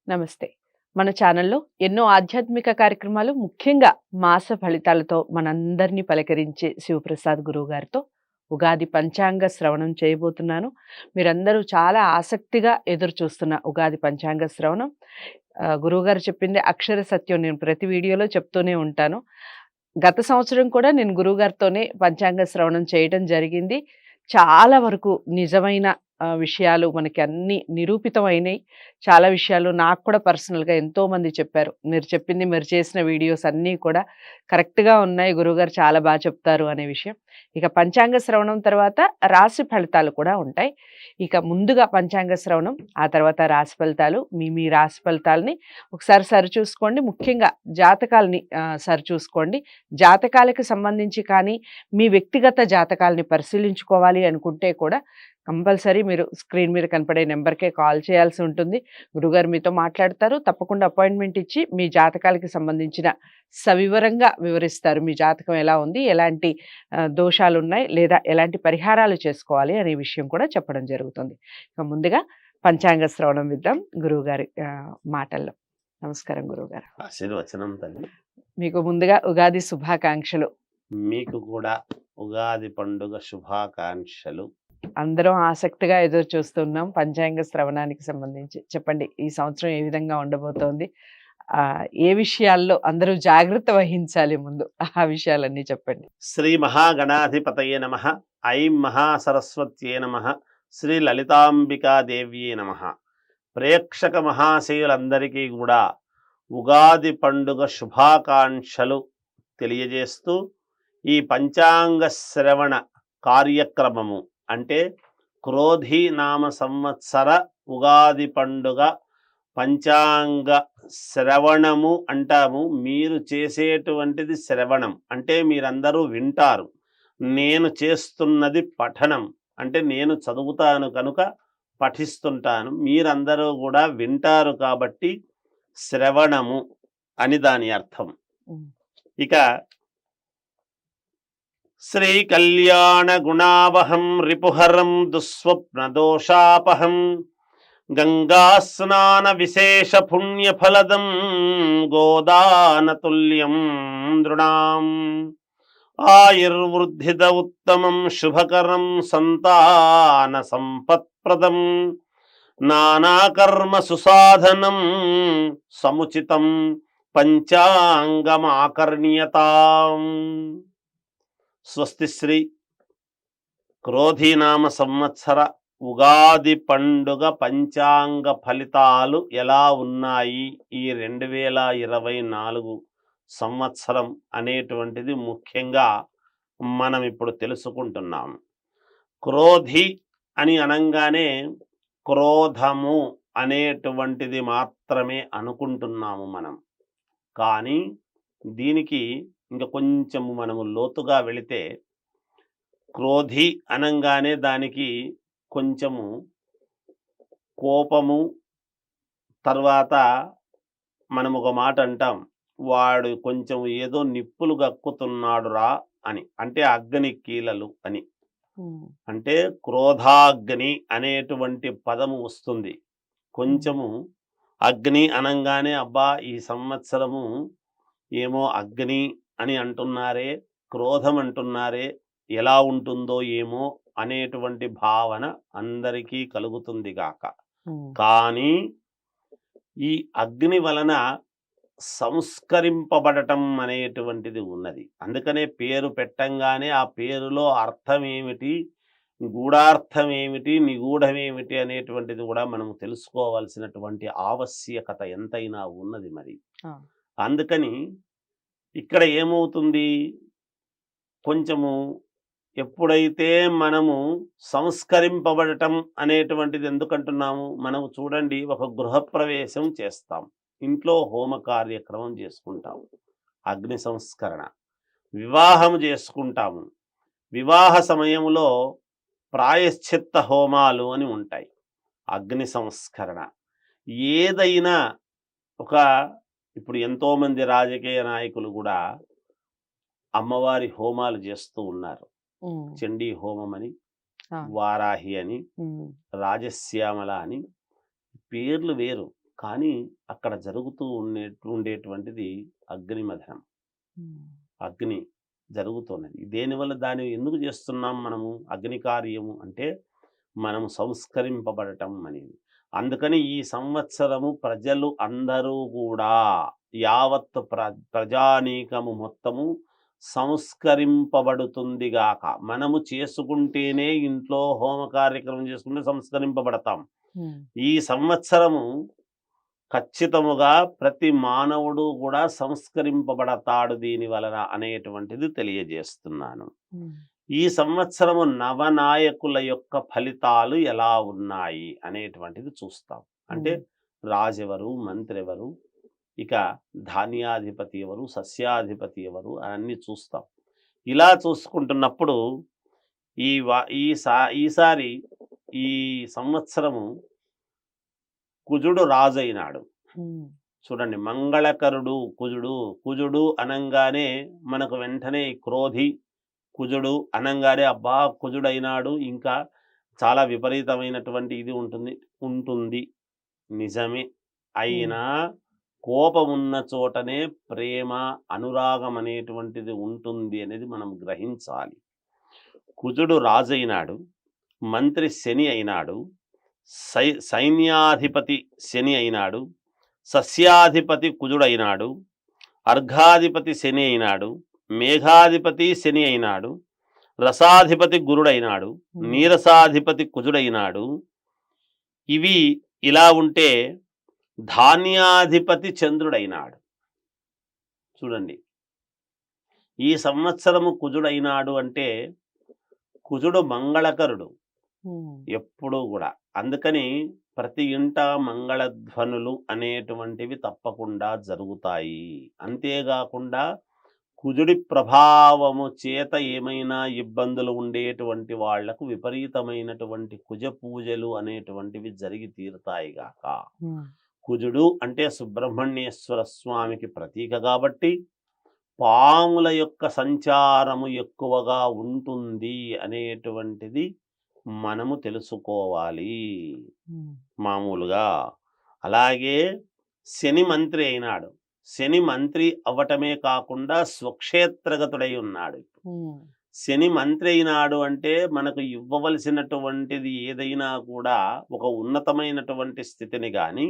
నమస్తే. మన ఛానల్‌లో ఎన్నో ఆధ్యాత్మిక కార్యక్రమాలు ముఖ్యంగా మాస ఫలితాలతో మనందరినీ పలకరించే శివప్రసాద్ గురువు గారితో ఉగాది పంచాంగ శ్రవణం చేయబోతున్నాను. మీరందరూ చాలా ఆసక్తిగా ఎదురు చూస్తున్న ఉగాది పంచాంగ శ్రవణం. గురువుగారు చెప్పింది అక్షర సత్యం. నేను ప్రతి వీడియోలో చెప్తూనే ఉంటాను. గత సంవత్సరం కూడా నేను గురువుగారితోనే పంచాంగ శ్రవణం చేయటం జరిగింది. చాలా వరకు నిజమైన విషయాలు మనకి అన్నీ నిరూపితమైనయి. చాలా విషయాలు నాకు కూడా పర్సనల్‌గా ఎంతోమంది చెప్పారు. మీరు చెప్పింది, మీరు చేసిన వీడియోస్ అన్నీ కూడా కరెక్ట్‌గా ఉన్నాయి. గురువుగారు చాలా చెప్తారు అనే విషయం. ఇక పంచాంగ శ్రవణం తర్వాత రాశి ఫలితాలు కూడా ఉంటాయి. ఇక ముందుగా పంచాంగ శ్రవణం, ఆ తర్వాత రాశి ఫలితాలు. మీ రాశి ఫలితాలని ఒకసారి సరిచూసుకోండి. ముఖ్యంగా జాతకాలని సరిచూసుకోండి. జాతకాలకి సంబంధించి కానీ, మీ వ్యక్తిగత జాతకాలని పరిశీలించుకోవాలి అనుకుంటే కూడా కంపల్సరీ మీరు స్క్రీన్ మీద కనపడే నెంబర్‌కే కాల్ చేయాల్సి ఉంటుంది. గురువుగారు మీతో మాట్లాడతారు. తప్పకుండా అపాయింట్‌మెంట్ ఇచ్చి మీ జాతకాలకి సంబంధించిన సవివరంగా వివరిస్తారు. మీ జాతకం ఎలా ఉంది? ఎలాంటి దోషాలున్నాయి? లేదా ఎలాంటి పరిహారాలు చేసుకోవాలి అనే విషయం కూడా చెప్పడం జరుగుతుంది. ఇక ముందుగా పంచాంగ శ్రవణం విద్దాం గురువుగారి మాటల్లో. నమస్కారం గురువుగారు. ఆశీర్వచనం తల్లి. మీకు ముందుగా ఉగాది శుభాకాంక్షలు. మీకు కూడా ఉగాది పండుగ శుభాకాంక్షలు. అందరం ఆసక్తిగా ఎదురు చూస్తున్నాం పంచాంగ శ్రవణానికి సంబంధించి. చెప్పండి, ఈ సంవత్సరం ఏ విధంగా ఉండబోతోంది? ఏ విషయాల్లో అందరూ జాగ్రత్త వహించాలి ముందు? ఆ విషయాలన్నీ చెప్పండి. శ్రీ మహాగణాధిపతయే నమః. ఐం మహాసరస్వత్యే నమః. శ్రీ లలితాంబికాదేవ్యే నమః. ప్రేక్షక మహాశయులందరికీ కూడా ఉగాది పండుగ శుభాకాంక్షలు తెలియజేస్తూ ఈ పంచాంగ శ్రవణ కార్యక్రమము అంటే క్రోధి నామ సంవత్సర ఉగాది పండుగ పంచాంగ శ్రవణము అంటాము. మీరు చేసేటువంటిది శ్రవణం అంటే మీరందరూ వింటారు. నేను చేస్తున్నది పఠనం అంటే నేను చదువుతాను కనుక పఠిస్తుంటాను. మీరందరూ కూడా వింటారు కాబట్టి శ్రవణము అని దాని అర్థం. ఇక శ్రీ కళ్యాణ గుణావహం రిపుహరం దుస్వప్న దోషాపహం గంగా స్నాన విశేష పుణ్యఫలదం గోదానతుల్యం నృణాం ఆయుర్వృద్ధిద ఉత్తమం శుభకరం సంతాన సంపత్ప్రదం నానాకర్మ సుసాధనం సముచితం పంచాంగమాకర్ణ్యతాం. స్వస్తి శ్రీ క్రోధీనామ సంవత్సర ఉగాది పండుగ పంచాంగ ఫలితాలు ఎలా ఉన్నాయి ఈ 2024 సంవత్సరం అనేటువంటిది ముఖ్యంగా మనం ఇప్పుడు తెలుసుకుంటున్నాం. క్రోధి అని అనంగానే క్రోధము అనేటువంటిది మాత్రమే అనుకుంటున్నాము మనం. కానీ దీనికి ఇంకా కొంచెము మనము లోతుగా వెళితే క్రోధి అనంగానే దానికి కొంచెము కోపము, తర్వాత మనం ఒక మాట అంటాం, వాడు కొంచెం ఏదో నిప్పులు గక్కుతున్నాడు రా అని, అంటే అగ్ని కీలలు అని. అంటే క్రోధాగ్ని అనేటువంటి పదము వస్తుంది. కొంచెము అగ్ని అనంగానే అబ్బా ఈ సంవత్సరము ఏమో అగ్ని అని అంటున్నారే, క్రోధం అంటున్నారే, ఎలా ఉంటుందో ఏమో అనేటువంటి భావన అందరికీ కలుగుతుంది గాక. కానీ ఈ అగ్ని వలన సంస్కరింపబడటం అనేటువంటిది ఉన్నది. అందుకనే పేరు పెట్టంగానే ఆ పేరులో అర్థం ఏమిటి, గూఢార్థం ఏమిటి, నిగూఢమేమిటి అనేటువంటిది కూడా మనం తెలుసుకోవాల్సినటువంటి ఆవశ్యకత ఎంతైనా ఉన్నది. మరి అందుకని ఇక్కడ ఏమవుతుంది, కొంచెము ఎప్పుడైతే మనము సంస్కరింపబడటం అనేటువంటిది ఎందుకంటున్నాము, మనము చూడండి, ఒక గృహప్రవేశం చేస్తాం, ఇంట్లో హోమ కార్యక్రమం చేసుకుంటాము, అగ్ని సంస్కరణ. వివాహం చేసుకుంటాము, వివాహ సమయంలో ప్రాయశ్చిత్త హోమాలు అని ఉంటాయి, అగ్ని సంస్కరణ. ఏదైనా ఒక ఇప్పుడు ఎంతోమంది రాజకీయ నాయకులు కూడా అమ్మవారి హోమాలు చేస్తూ ఉన్నారు. చండీ హోమం అని, వారాహి అని, రాజశ్యామల అని పేర్లు వేరు, కానీ అక్కడ జరుగుతూ ఉండేటువంటిది అగ్నిమథనం. అగ్ని జరుగుతున్నది. దేనివల్ల దాన్ని ఎందుకు చేస్తున్నాం మనము అగ్ని కార్యము అంటే మనము సంస్కరింపబడటం అనేది. అందుకని ఈ సంవత్సరము ప్రజలు అందరూ కూడా యావత్ ప్రజానీకము మొత్తము సంస్కరింపబడుతుంది గాక. మనము చేసుకుంటేనే ఇంట్లో హోమ కార్యక్రమం చేసుకుంటే సంస్కరింపబడతాం. ఈ సంవత్సరము ఖచ్చితముగా ప్రతి మానవుడు కూడా సంస్కరింపబడతాడు దీని వలన అనేటువంటిది తెలియజేస్తున్నాను. ఈ సంవత్సరము నవనాయకుల యొక్క ఫలితాలు ఎలా ఉన్నాయి అనేటువంటిది చూస్తాం. అంటే రాజెవరు, మంత్రి ఎవరు, ఇక ధాన్యాధిపతి ఎవరు, సస్యాధిపతి ఎవరు అన్నీ చూస్తాం. ఇలా చూసుకుంటున్నప్పుడు ఈసారి ఈ సంవత్సరము కుజుడు రాజైనాడు. చూడండి, మంగళకరుడు కుజుడు. కుజుడు అనంగానే మనకు వెంటనే క్రోధి, కుజుడు అనంగానే అబ్బా కుజుడైనాడు, ఇంకా చాలా విపరీతమైనటువంటి ఇది ఉంటుంది. నిజమే. అయినా కోపమున్న చోటనే ప్రేమ, అనురాగం అనేటువంటిది ఉంటుంది అనేది మనం గ్రహించాలి. కుజుడు రాజైనాడు, మంత్రి శని అయినాడు, సైన్యాధిపతి శని అయినాడు, సస్యాధిపతి కుజుడైనాడు, అర్ఘాధిపతి శని అయినాడు, మేఘాధిపతి శని అయినాడు, రసాధిపతి గురుడైనాడు, నీరసాధిపతి కుజుడైనాడు. ఇవి ఇలా ఉంటే ధాన్యాధిపతి చంద్రుడైనాడు. చూడండి, ఈ సంవత్సరము కుజుడైనాడు అంటే కుజుడు మంగళకరుడు ఎప్పుడూ కూడా. అందుకని ప్రతి ఇంట మంగళధ్వనులు అనేటువంటివి తప్పకుండా జరుగుతాయి. అంతేకాకుండా కుజుడి ప్రభావము చేత ఏమైనా ఇబ్బందులు ఉండేటువంటి వాళ్లకు విపరీతమైనటువంటి కుజ పూజలు అనేటువంటివి జరిగి తీరుతాయి గాక. కుజుడు అంటే సుబ్రహ్మణ్యేశ్వర స్వామికి ప్రతీక కాబట్టి పాముల యొక్క సంచారము ఎక్కువగా ఉంటుంది అనేటువంటిది మనము తెలుసుకోవాలి మామూలుగా. అలాగే శని మంత్రి అయినాడు. శని మంత్రి అవ్వటమే కాకుండా స్వక్షేత్రగతుడై ఉన్నాడు. శని మంత్రి అయినాడు అంటే మనకు ఇవ్వవలసినటువంటిది ఏదైనా కూడా ఒక ఉన్నతమైనటువంటి స్థితిని కానీ,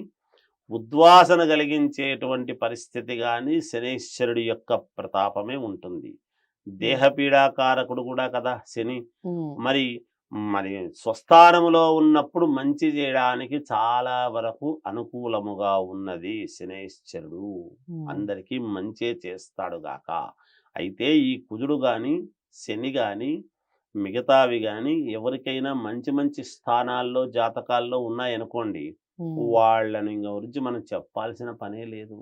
ఉద్వాసన కలిగించేటువంటి పరిస్థితి కానీ శనీశ్వరుడి యొక్క ప్రతాపమే ఉంటుంది. దేహపీడాకారకుడు కూడా కదా శని. మరి స్వస్థానములో ఉన్నప్పుడు మంచి చేయడానికి చాలా వరకు అనుకూలముగా ఉన్నది శనైశ్వరుడు. అందరికీ మంచే చేస్తాడు గాక. అయితే ఈ కుజుడు గాని, శని గాని, మిగతావి గాని ఎవరికైనా మంచి మంచి స్థానాల్లో జాతకాల్లో ఉన్నాయనుకోండి, వాళ్ళని గురించి మనం చెప్పాల్సిన పనే లేదు.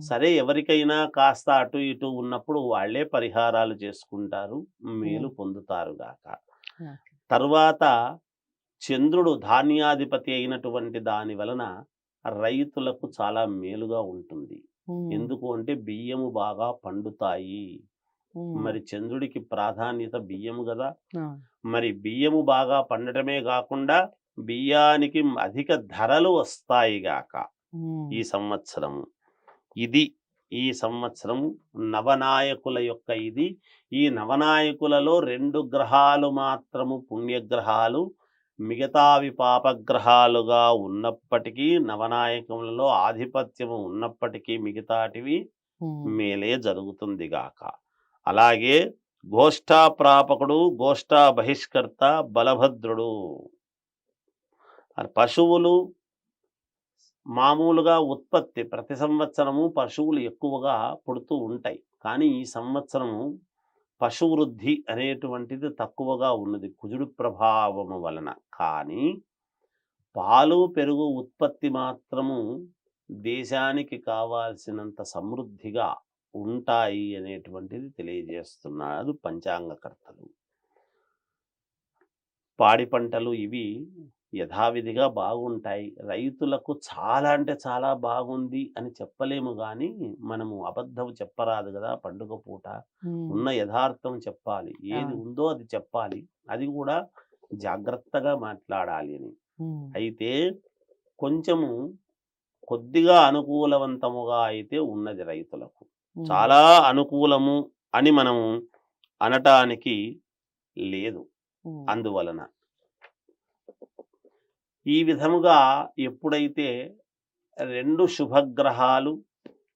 సరే, ఎవరికైనా కాస్త అటు ఇటు ఉన్నప్పుడు వాళ్ళే పరిహారాలు చేసుకుంటారు, మేలు పొందుతారు గాక. తరువాత చంద్రుడు ధాన్యాధిపతి అయినటువంటి దాని వలన రైతులకు చాలా మేలుగా ఉంటుంది. ఎందుకు అంటే బియ్యము బాగా పండుతాయి. మరి చంద్రుడికి ప్రాధాన్యత బియ్యము కదా. మరి బియ్యము బాగా పండటమే కాకుండా బియ్యానికి అధిక ధరలు వస్తాయి గాక ఈ సంవత్సరము. ఇది ఈ సంవత్సరం నవనాయకుల యొక్క ఇది. ఈ నవనాయకులలో 2 గ్రహాలు మాత్రము పుణ్యగ్రహాలు, మిగతావి పాపగ్రహాలుగా ఉన్నప్పటికీ, నవనాయకులలో ఆధిపత్యము ఉన్నప్పటికీ మిగతాటివి మేలే జరుగుతుంది గాక. అలాగే గోష్ఠా ప్రాపకుడు, గోష్ఠా బహిష్కర్త బలభద్రుడు. పశువులు మామూలుగా ఉత్పత్తి ప్రతి సంవత్సరము పశువులు ఎక్కువగా పుడుతూ ఉంటాయి. కానీ ఈ సంవత్సరము పశువృద్ధి అనేటువంటిది తక్కువగా ఉన్నది కుజుడు ప్రభావము వలన. కానీ పాలు పెరుగు ఉత్పత్తి మాత్రము దేశానికి కావాల్సినంత సమృద్ధిగా ఉంటాయి అనేటువంటిది తెలియజేస్తున్నారు పంచాంగకర్తలు. పాడి పంటలు ఇవి యథావిధిగా బాగుంటాయి. రైతులకు చాలా అంటే చాలా బాగుంది అని చెప్పలేము, కానీ మనము అబద్ధం చెప్పరాదు కదా. పండుగ పూట ఉన్న యథార్థం చెప్పాలి, ఏది ఉందో అది చెప్పాలి, అది కూడా జాగ్రత్తగా మాట్లాడాలి అని. అయితే కొంచెము కొద్దిగా అనుకూలవంతముగా అయితే ఉన్నది రైతులకు. ఉమ్, చాలా అనుకూలము అని మనం అనటానికి లేదు. ఉమ్, అందువలన ఈ విధముగా ఎప్పుడైతే 2 శుభగ్రహాలు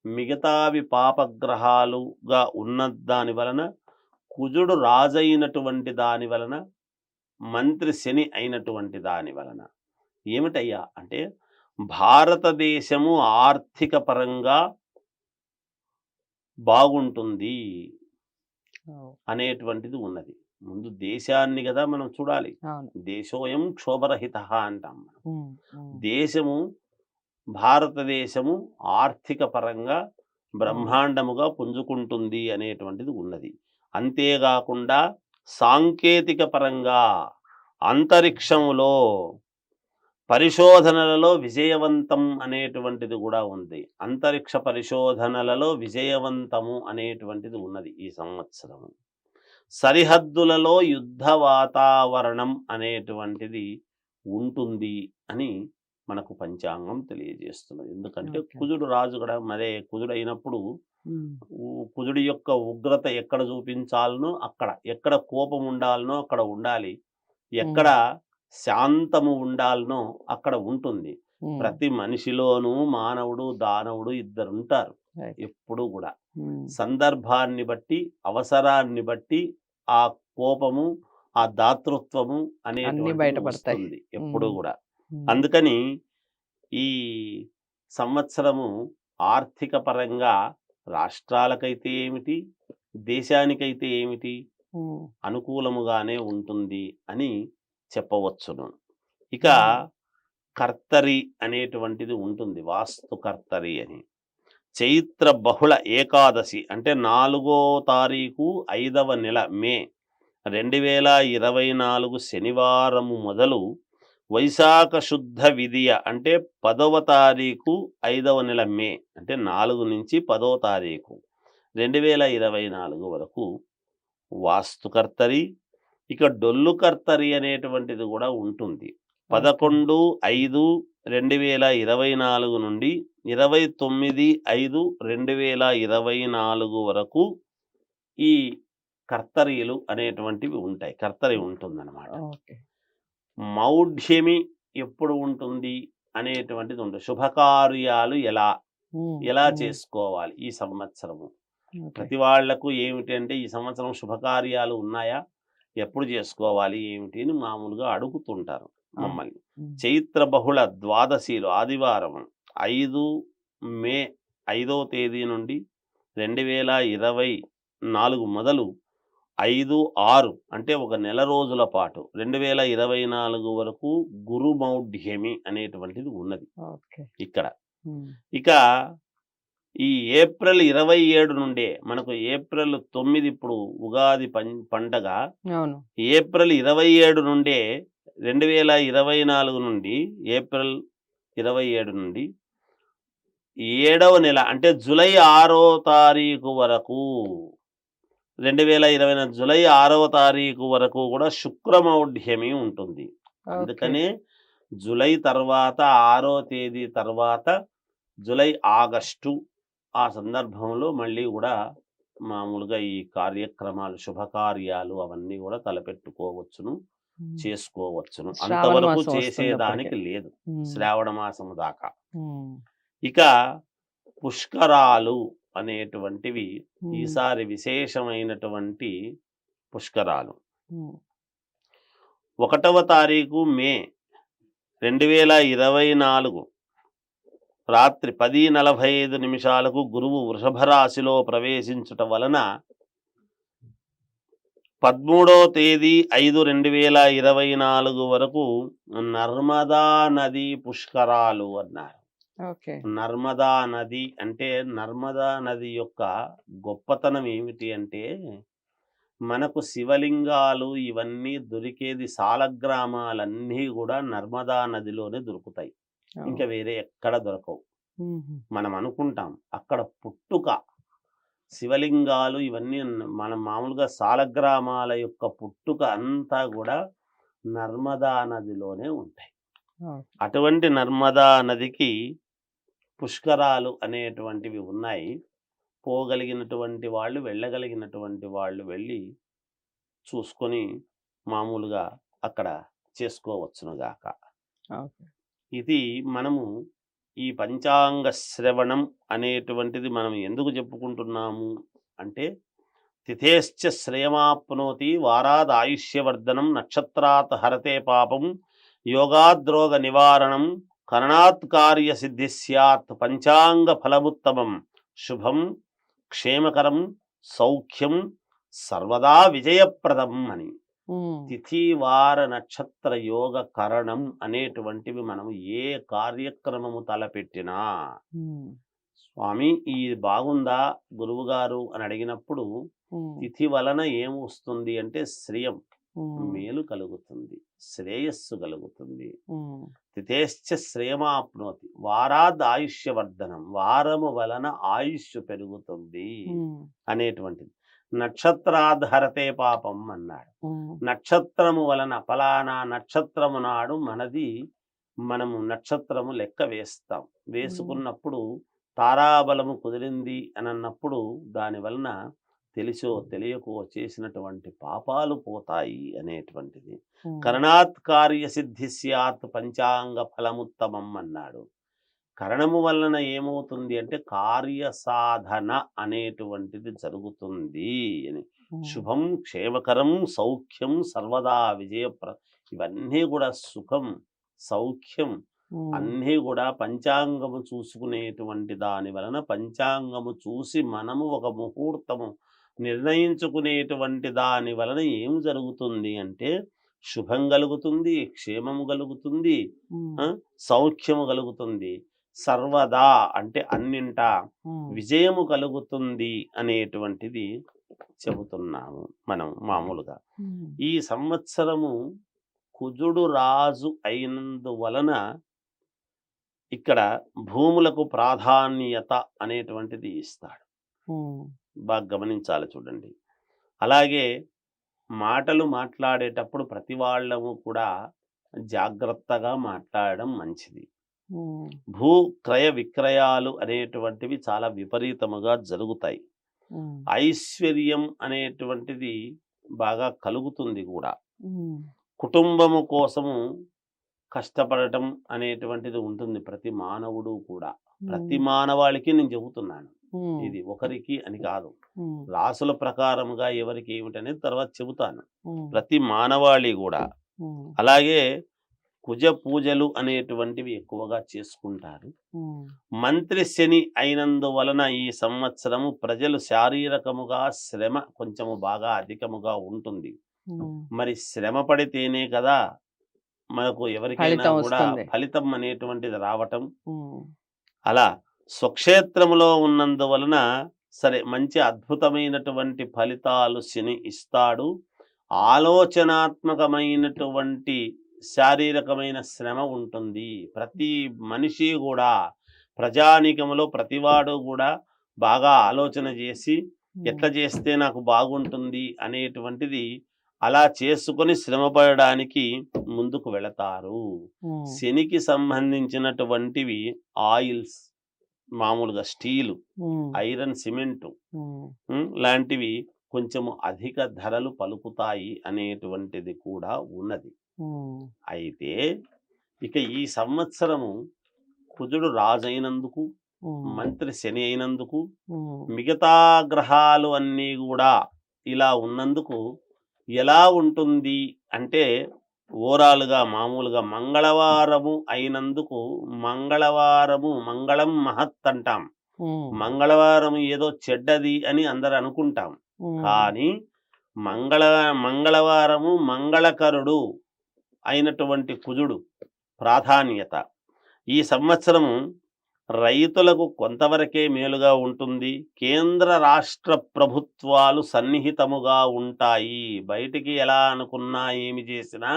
మిగతావి పాపగ్రహాలుగా ఉన్న దాని వలన, కుజుడు రాజైనటువంటి దాని వలన, మంత్రి శని అయినటువంటి దాని వలన ఏమిటయ్యా అంటే, భారతదేశము ఆర్థిక పరంగా బాగుంటుంది ఓ, అనేటువంటిది ఉన్నది. ముందు దేశాన్ని కదా మనం చూడాలి. అవును. దేశోయం క్షోభరహితః అంటాం మనం. ఉమ్, ఉమ్, దేశము భారతదేశము ఆర్థిక పరంగా బ్రహ్మాండముగా పుంజుకుంటుంది అనేటువంటిది ఉన్నది. అంతేకాకుండా సాంకేతిక పరంగా అంతరిక్షములో పరిశోధనలలో విజయవంతం అనేటువంటిది కూడా ఉంది. అంతరిక్ష పరిశోధనలలో విజయవంతము అనేటువంటిది ఉన్నది ఈ సంవత్సరము. సరిహద్దులలో యుద్ధ వాతావరణం అనేటువంటిది ఉంటుంది అని మనకు పంచాంగం తెలియజేస్తున్నది. ఎందుకంటే ఓకే. కుజుడు రాజు కూడా మరే కుజుడు అయినప్పుడు ఉమ్, కుజుడి యొక్క ఉగ్రత ఎక్కడ చూపించాలనో అక్కడ, ఎక్కడ కోపం ఉండాలనో అక్కడ ఉండాలి, ఎక్కడ శాంతము ఉండాలనో అక్కడ ఉంటుంది. ఉమ్, ప్రతి మనిషిలోనూ మానవుడు దానవుడు ఇద్దరుంటారు రైట్. ఎప్పుడూ కూడా. ఉమ్, సందర్భాన్ని బట్టి, అవసరాన్ని బట్టి ఆ కోపము, ఆ దాతృత్వము అన్ని అనేటువంటిది బయటపడతాయి. వస్తుంది ఎప్పుడూ ఉమ్, కూడా. ఉమ్, అందుకని ఈ సంవత్సరము ఆర్థిక పరంగా రాష్ట్రాలకైతే ఏమిటి, దేశానికైతే ఏమిటి, ఉమ్, అనుకూలముగానే ఉంటుంది అని చెప్పవచ్చును. ఇక ఉమ్, కర్తరి అనేటువంటిది ఉంటుంది, వాస్తు కర్తరి అని. చైత్ర బహుళ ఏకాదశి అంటే 4వ తారీఖు 5వ నెల మే 2024 శనివారము మొదలు వైశాఖ శుద్ధ విదియ అంటే 10వ తారీఖు 5వ నెల మే అంటే 4 నుంచి 10వ తారీఖు 2024 వరకు వాస్తుకర్తరి. ఇక డొల్లు కర్తరి అనేటువంటిది కూడా ఉంటుంది. 11/5/2024 నుండి 29/5/2024 వరకు ఈ కర్తరీలు అనేటువంటివి ఉంటాయి. కర్తరి ఉంటుందన్నమాట. ఓకే. మౌఢ్యమి ఎప్పుడు ఉంటుంది అనేటువంటిది ఉంటుంది. శుభకార్యాలు ఎలా ఉమ్, ఎలా ఉమ్, చేసుకోవాలి ఈ సంవత్సరము. ఓకే. ప్రతి వాళ్లకు ఏమిటి అంటే ఈ సంవత్సరం శుభకార్యాలు ఉన్నాయా, ఎప్పుడు చేసుకోవాలి ఏమిటి అని మామూలుగా అడుగుతుంటారు మమ్మల్ని. ఉమ్, చైత్ర బహుళ ద్వాదశిలు ఆదివారం 5 మే 5వ తేదీ నుండి 2024 మొదలు 5/6 అంటే ఒక నెల రోజుల పాటు 2024 వరకు గురు మౌఢ్యమి అనేటువంటిది ఉన్నది ఓకే. ఇక్కడ. ఉమ్, ఇక ఈ ఏప్రిల్ 27 నుండే మనకు ఏప్రిల్ 9 ఇప్పుడు ఉగాది పండగ. అవును. ఏప్రిల్ 27 నుండే 2024 నుండి ఏప్రిల్ 27 నుండి 7వ నెల అంటే జూలై 6వ తారీఖు వరకు 2024 జూలై 6వ తారీఖు వరకు కూడా శుక్రమౌఢ్యమి ఉంటుంది. ఓకే. అందుకనే జూలై తర్వాత 6వ తేదీ తర్వాత జూలై ఆగస్టు ఆ సందర్భంలో మళ్ళీ కూడా మామూలుగా ఈ కార్యక్రమాలు శుభకార్యాలు అవన్నీ కూడా తలపెట్టుకోవచ్చును, ఉమ్, చేసుకోవచ్చును. శ్రావణ అంతవరకు మాసం వస్తుంది చేసేదానికి అప్పటికే. లేదు ఉమ్, శ్రావణ మాసం దాకా. ఉమ్, ఇక పుష్కరాలు అనేటువంటివి ఉమ్, ఈసారి విశేషమైనటువంటి పుష్కరాలు. ఉమ్, 1వ తారీఖు మే 2024 రాత్రి 10:45 గురువు వృషభ రాశిలో ప్రవేశించుట వలన 13వ తేదీ 5/2024 వరకు నర్మదా నది పుష్కరాలు అన్నారు. ఓకే. నర్మదా నది అంటే నర్మదా నది యొక్క గొప్పతనం ఏమిటి అంటే, మనకు శివలింగాలు ఇవన్నీ దొరికేది సాలగ్రామాలన్నీ కూడా నర్మదా నదిలోనే దొరుకుతాయి. ఓ, ఇంకా వేరే ఎక్కడ దొరకవు. ఉమ్, మనం అనుకుంటాం అక్కడ పుట్టుక శివలింగాలు ఇవన్నీ మనం మామూలుగా సాలగ్రామాల యొక్క పుట్టుక అంతా కూడా నర్మదా నదిలోనే ఉంటాయి. ఓ, అటువంటి నర్మదా నదికి పుష్కరాలు అనేటువంటివి ఉన్నాయి. పోగలిగినటువంటి వాళ్ళు, వెళ్ళగలిగినటువంటి వాళ్ళు వెళ్ళి చూసుకొని మామూలుగా అక్కడ చేసుకోవచ్చునుగాక. ఓకే. ఇది మనము ఈ పంచాంగ శ్రవణం అనేటువంటిది మనం ఎందుకు చెప్పుకుంటున్నాము అంటే, తిథేశ్చ శ్రేయమాప్నోతి వారాద్ ఆయుష్యవర్ధనం నక్షత్రాత్ హరతే పాపం యోగాద్రోగ నివారణం కరణాత్ కార్య సిద్ధి స్యాత్ పంచాంగ ఫలముత్తమం శుభం క్షేమకరం సౌఖ్యం సర్వదా విజయప్రదం అని. తిథి వార నక్షత్ర యోగ కరణం అనేటువంటివి మనం ఏ కార్యక్రమము తలపెట్టినా, స్వామి ఇది బాగుందా గురువు గారు అని అడిగినప్పుడు, తిథి వలన ఏం వస్తుంది అంటే శ్రేయం, మేలు కలుగుతుంది, శ్రేయస్సు కలుగుతుంది. తిథేశ్చ శ్రేయమాప్నోతి వారాద్ ఆయుష్యవర్ధనం, వారము వలన ఆయుష్ పెరుగుతుంది అనేటువంటిది. నక్షత్రాధరతే పాపం అన్నాడు. నక్షత్రము వలన ఫలానా నక్షత్రము నాడు మనము నక్షత్రము లెక్క వేస్తాం. వేసుకున్నప్పుడు తారాబలము కుదిరింది అని అన్నప్పుడు దాని వలన తెలిసో తెలియకో చేసినటువంటి పాపాలు పోతాయి అనేటువంటిది. కరణాత్ కార్య సిద్ధి స్యాత్ పంచాంగ ఫలముత్తమం అన్నాడు. కరణము వలన ఏమవుతుంది అంటే కార్య సాధన అనేటువంటిది జరుగుతుంది అని. శుభం క్షేమకరం సౌఖ్యం సర్వదా ఇవన్నీ కూడా సుఖం సౌఖ్యం అన్నీ కూడా పంచాంగము చూసుకునేటువంటి దాని వలన, పంచాంగము చూసి మనము ఒక ముహూర్తము నిర్ణయించుకునేటువంటి దాని వలన ఏం జరుగుతుంది అంటే శుభం కలుగుతుంది, క్షేమము కలుగుతుంది, సౌఖ్యము కలుగుతుంది, సర్వదా అంటే అన్నింటా విజయము కలుగుతుంది అనేటువంటిది చెబుతున్నాము మనం మామూలుగా. ఈ సంవత్సరము కుజుడు రాజు అయినందువలన ఇక్కడ భూములకు ప్రాధాన్యత అనేటువంటిది ఇస్తాడు. బాగా గమనించాలి చూడండి. అలాగే మాటలు మాట్లాడేటప్పుడు ప్రతి వాళ్ళము కూడా జాగ్రత్తగా మాట్లాడడం మంచిది. భూ క్రయ విక్రయాలు అనేటువంటివి చాలా విపరీతముగా జరుగుతాయి. ఐశ్వర్యం అనేటువంటిది బాగా కలుగుతుంది కూడా. కుటుంబము కోసము కష్టపడటం అనేటువంటిది ఉంటుంది ప్రతి మానవుడు కూడా. ప్రతి మానవాళికి నేను చెబుతున్నాను, ఇది ఒకరికి అని కాదు. రాసుల ప్రకారముగా ఎవరికి ఏమిటనేది తర్వాత చెబుతాను. ప్రతి మానవాళి కూడా. అలాగే కుజ పూజలు అనేటువంటివి ఎక్కువగా చేసుకుంటారు. మంత్రి శని అయినందువలన ఈ సంవత్సరము ప్రజలు శారీరకముగా శ్రమ కొంచెము బాగా అధికముగా ఉంటుంది. మరి శ్రమ పడితేనే కదా మనకు ఎవరికైనా కూడా ఫలితం అనేటువంటిది రావటం. అలా స్వక్షేత్రములో ఉన్నందువలన సరే మంచి అద్భుతమైనటువంటి ఫలితాలు శని ఇస్తాడు. ఆలోచనాత్మకమైనటువంటి శారీరకమైన శ్రమ ఉంటుంది. ప్రతి మనిషి కూడా ప్రజానీకములో ప్రతివాడు కూడా బాగా ఆలోచన చేసి ఎట్లా చేస్తే నాకు బాగుంటుంది అనేటువంటిది అలా చేసుకొని శ్రమపడడానికి ముందుకు వెళతారు. శనికి సంబంధించినటువంటివి ఆయిల్స్, మామూలుగా స్టీలు, ఐరన్, సిమెంటు లాంటివి కొంచెము అధిక ధరలు పలుకుతాయి అనేటువంటిది కూడా ఉన్నది. అయితే ఇక ఈ సంవత్సరము కుజుడు రాజైనందుకు, మంత్రి శని అయినందుకు, మిగతా గ్రహాలు అన్నీ కూడా ఇలా ఉన్నందుకు ఎలా ఉంటుంది అంటే ఓవరాల్గా మామూలుగా మంగళవారము అయినందుకు, మంగళం మహత్ అంటాం. మంగళవారం ఏదో చెడ్డది అని అందరు అనుకుంటాం. కానీ మంగళవారము మంగళకరుడు అయినటువంటి కుజుడు ప్రాధాన్యత. ఈ సంవత్సరము రైతులకు కొంతవరకే మేలుగా ఉంటుంది. కేంద్ర రాష్ట్ర ప్రభుత్వాలు సన్నిహితముగా ఉంటాయి. బయటికి ఎలా అనుకున్నా ఏమి చేసినా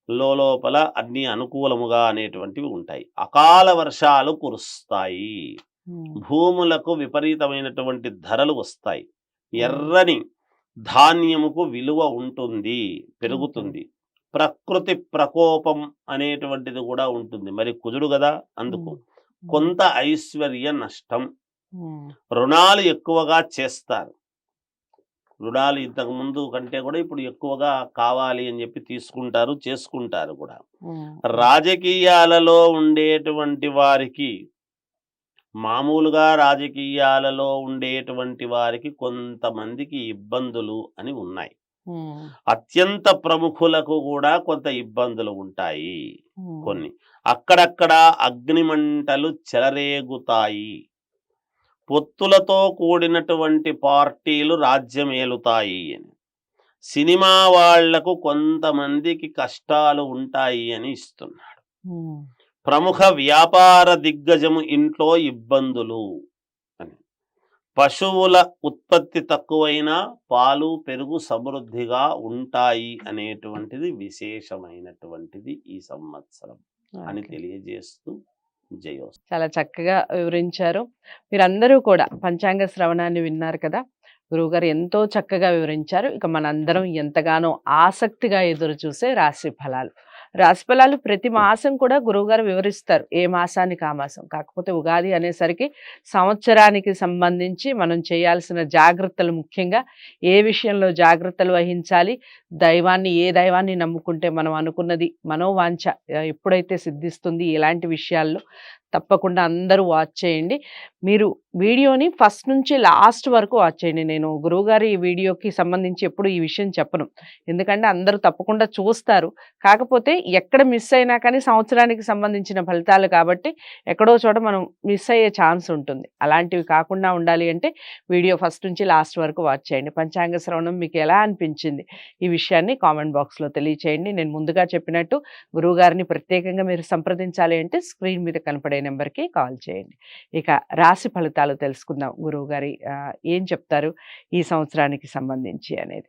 లోపల అన్ని అనుకూలముగా అనేటువంటివి ఉంటాయి. అకాల వర్షాలు కురుస్తాయి. భూములకు విపరీతమైనటువంటి ధరలు వస్తాయి. ఎర్రని ధాన్యముకు విలువ ఉంటుంది, పెరుగుతుంది. ప్రకృతి ప్రకోపం అనేటువంటిది కూడా ఉంటుంది. మరి కుజుడు కదా, అందుకు కొంత ఐశ్వర్య నష్టం, ఉమ్, రుణాలు ఎక్కువగా చేస్తారు. రుణాలు ఇంతకు ముందు కంటే కూడా ఇప్పుడు ఎక్కువగా కావాలి అని చెప్పి తీసుకుంటారు, చేసుకుంటారు కూడా. ఉమ్, రాజకీయాలలో ఉండేటువంటి వారికి, మామూలుగా రాజకీయాలలో ఉండేటువంటి వారికి కొంతమందికి ఇబ్బందులు అని ఉన్నాయి. ఉమ్, అత్యంత ప్రముఖులకు కూడా కొంత ఇబ్బందులు ఉంటాయి. ఉమ్, కొన్ని అక్కడక్కడ అగ్నిమంటలు చెలరేగుతాయి. పొత్తులతో కూడినటువంటి పార్టీలు రాజ్యమేలుతాయి అని, సినిమా వాళ్లకు కొంతమందికి కష్టాలు ఉంటాయి అని ఇస్తున్నాడు. ఉమ్, ప్రముఖ వ్యాపార దిగ్గజము ఇంట్లో ఇబ్బందులు అని, పశువుల ఉత్పత్తి తక్కువైనా పాలు పెరుగు సమృద్ధిగా ఉంటాయి అనేటువంటిది విశేషమైనటువంటిది ఈ సంవత్సరం అని ఓకే. తెలియజేస్తూ జయోస్తు. చాలా చక్కగా వివరించారు. మీరందరూ కూడా పంచాంగ శ్రవణాన్ని విన్నారు కదా. గురువుగారు ఎంతో చక్కగా వివరించారు. ఇక మనందరం ఎంతగానో ఆసక్తిగా ఎదురు చూసే రాశి ఫలాలు. రాశి ఫలాలు ప్రతి మాసం కూడా గురువుగారు వివరిస్తారు. ఏ మాసానికి ఆ మాసం. కాకపోతే ఉగాది అనేసరికి సంవత్సరానికి సంబంధించి మనం చేయాల్సిన జాగ్రత్తలు, ముఖ్యంగా ఏ విషయంలో జాగ్రత్తలు వహించాలి, ఏ దైవాన్ని నమ్ముకుంటే మనం అనుకున్నది మనోవాంఛ ఎప్పుడైతే సిద్ధిస్తుంది, ఇలాంటి విషయాల్లో తప్పకుండా అందరూ వాచ్ చేయండి. మీరు వీడియోని ఫస్ట్ నుంచి లాస్ట్ వరకు వాచ్ చేయండి. నేను గురువుగారి ఈ వీడియోకి సంబంధించి ఎప్పుడు ఈ విషయం చెప్పను. ఎందుకంటే అందరూ తప్పకుండా చూస్తారు. కాకపోతే ఎక్కడ మిస్ అయినా కానీ సంవత్సరానికి సంబంధించిన ఫలితాలు కాబట్టి ఎక్కడో చోట మనం మిస్ అయ్యే ఛాన్స్ ఉంటుంది. అలాంటివి కాకుండా ఉండాలి అంటే వీడియో ఫస్ట్ నుంచి లాస్ట్ వరకు వాచ్ చేయండి. పంచాంగ శ్రవణం మీకు ఎలా అనిపించింది ఈ విషయాన్ని కామెంట్ బాక్స్లో తెలియచేయండి. నేను ముందుగా చెప్పినట్టు గురువుగారిని ప్రత్యేకంగా మీరు సంప్రదించాలి అంటే స్క్రీన్ మీద కనపడే నెంబర్కి కాల్ చేయండి. ఇక రాశి ఫలితాలు తెలుసుకుందాం. గురువుగారి ఏం చెప్తారు ఈ సంవత్సరానికి సంబంధించి అనేది.